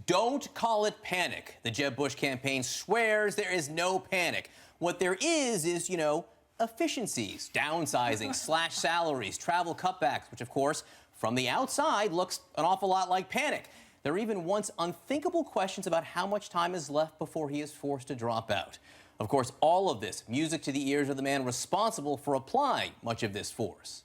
Don't call it panic. The Jeb Bush campaign swears there is no panic. What there is, efficiencies, downsizing, slash salaries, travel cutbacks, which, of course, from the outside looks an awful lot like panic. There are even once unthinkable questions about how much time is left before he is forced to drop out. Of course, all of this, music to the ears of the man responsible for applying much of this force.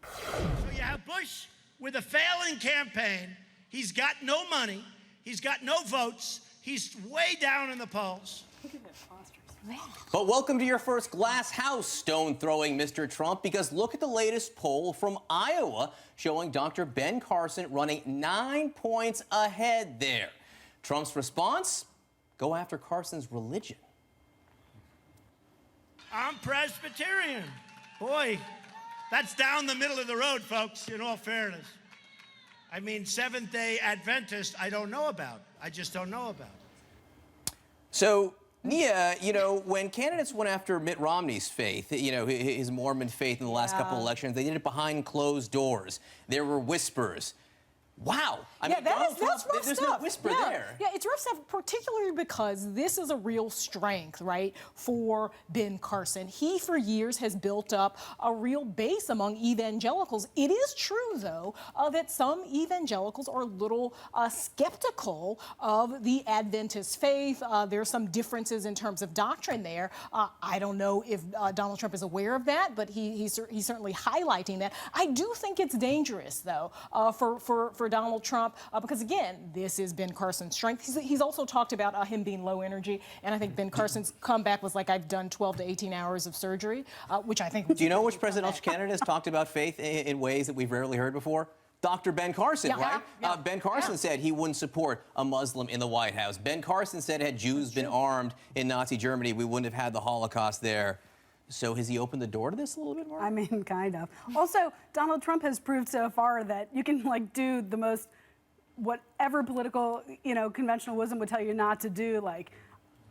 So you have Bush with a failing campaign. He's got no money. He's got no votes. He's way down in the polls. But welcome to your first glass house, stone-throwing Mr. Trump, because look at the latest poll from Iowa showing Dr. Ben Carson running 9 points ahead there. Trump's response? Go after Carson's religion. I'm Presbyterian. Boy, that's down the middle of the road, folks, in all fairness. I mean, Seventh-day Adventist, I don't know about. I just don't know about. So, Nia, when candidates went after Mitt Romney's faith, his Mormon faith in the last couple elections, they did it behind closed doors. There were whispers. Wow. I mean, that's rough there's stuff. no whisper there. Yeah, it's rough stuff, particularly because this is a real strength, right, for Ben Carson. He, for years, has built up a real base among evangelicals. It is true, though, that some evangelicals are a little skeptical of the Adventist faith. There's some differences in terms of doctrine there. I don't know if Donald Trump is aware of that, but he's certainly highlighting that. I do think it's dangerous, though, for Donald Trump, because again, this is Ben Carson's strength. He's also talked about him being low energy, and I think Ben Carson's comeback was like, I've done 12 to 18 hours of surgery, which I think was... Do you know which presidential candidate has talked about faith in ways that we've rarely heard before? Dr. Ben Carson, right? Yeah. Ben Carson said he wouldn't support a Muslim in the White House. Ben Carson said had Jews been armed in Nazi Germany, we wouldn't have had the Holocaust there. So has he opened the door to this a little bit more? I mean, kind of. Also, Donald Trump has proved so far that you can, do the most, whatever political, conventional wisdom would tell you not to do,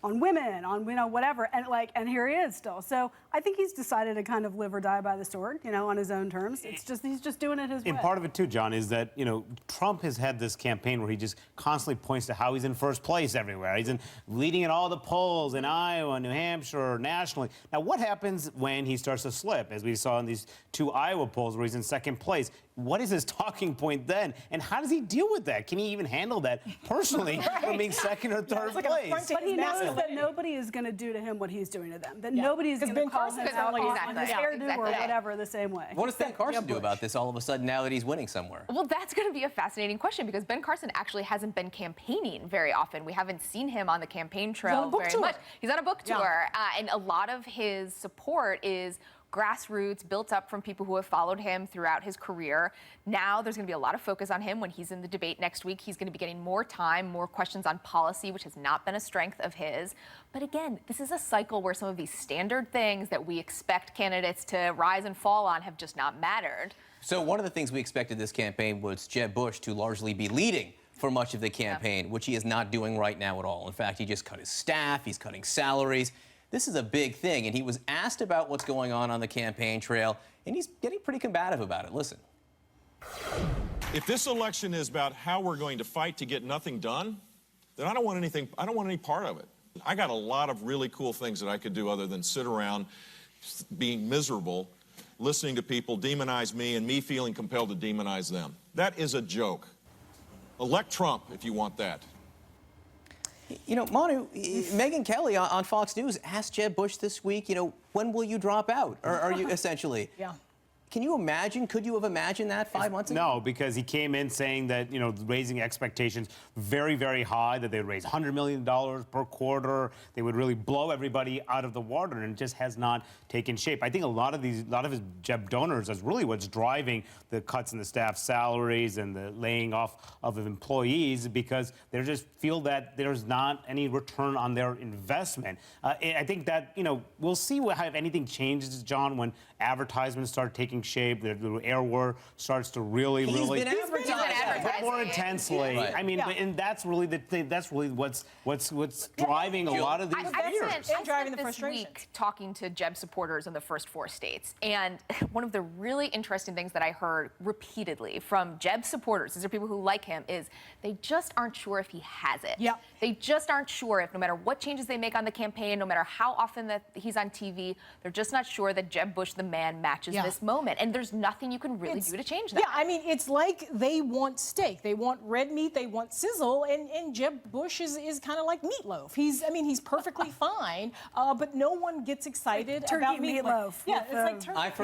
on women, on, whatever, and here he is still. So I think he's decided to kind of live or die by the sword, on his own terms. It's just, he's just doing it his way. And part of it too, John, is that, Trump has had this campaign where he just constantly points to how he's in first place everywhere. He's leading in all the polls in Iowa, New Hampshire, nationally. Now, what happens when he starts to slip, as we saw in these 2 Iowa polls where he's in second place? What is his talking point then? And how does he deal with that? Can he even handle that personally from being second or third place? But he knows that nobody is going to do to him what he's doing to them. That nobody is going to call him out on his hairdo or whatever the same way. What does Ben Carson do about this all of a sudden now that he's winning somewhere? Well, that's going to be a fascinating question because Ben Carson actually hasn't been campaigning very often. We haven't seen him on the campaign trail very much. He's on a book tour, and a lot of his support is grassroots, built up from people who have followed him throughout his career. Now there's going to be a lot of focus on him when he's in the debate next week. He's going to be getting more time, more questions on policy, which has not been a strength of his. But again, this is a cycle where some of these standard things that we expect candidates to rise and fall on have just not mattered. So one of the things we expected this campaign was Jeb Bush to largely be leading for much of the campaign, which he is not doing right now at all. In fact, he just cut his staff, he's cutting salaries. This is a big thing, and he was asked about what's going on the campaign trail, and he's getting pretty combative about it. Listen. If this election is about how we're going to fight to get nothing done, then I don't want any part of it. I got a lot of really cool things that I could do other than sit around being miserable, listening to people demonize me and me feeling compelled to demonize them. That is a joke. Elect Trump if you want that. Manu, Megyn Kelly on Fox News asked Jeb Bush this week, when will you drop out? Or are you essentially? Yeah. Can you imagine? Could you have imagined that 5 months ago? No, because he came in saying that, raising expectations very, very high, that they'd raise $100 million per quarter. They would really blow everybody out of the water, and it just has not taken shape. I think a lot of his Jeb donors is really what's driving the cuts in the staff salaries and the laying off of employees, because they just feel that there's not any return on their investment. I think that, we'll see if anything changes, John, when advertisements start taking taking shape. The air war starts to really, He's really been advertising. more intensely. Right. I mean, and that's really the thing. That's really what's driving a lot of these fears. I spent this week talking to Jeb supporters in the first 4 states, and one of the really interesting things that I heard repeatedly from Jeb supporters, these are people who like him, is they just aren't sure if he has it. Yeah. They just aren't sure if no matter what changes they make on the campaign, no matter how often that he's on TV, they're just not sure that Jeb Bush, the man, matches this moment. And there's nothing you can really do to change that. Yeah, I mean, it's like they want steak. They want red meat, they want sizzle, and Jeb Bush is kind of like meatloaf. He's perfectly fine, but no one gets excited about meatloaf. Yeah, it's like turkey. I've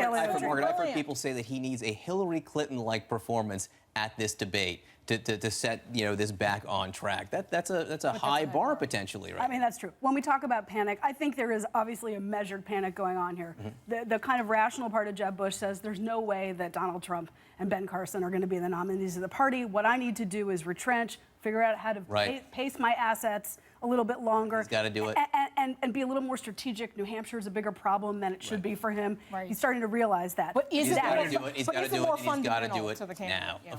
heard people say that he needs a Hillary Clinton-like performance at this debate to set this back on track. That's a high bar potentially, right? I mean, that's true. When we talk about panic, I think there is obviously a measured panic going on here. The kind of rational part of Jeb Bush says there's no way that Donald Trump and Ben Carson are going to be the nominees of the party. What I need to do is retrench, figure out how to pace my assets a little bit longer. He's got to do it. And be a little more strategic. New Hampshire is a bigger problem than it should be for him. Right. He's starting to realize that. But He's got to do it. He's got to do it. And he's got to do it to the now. Yeah.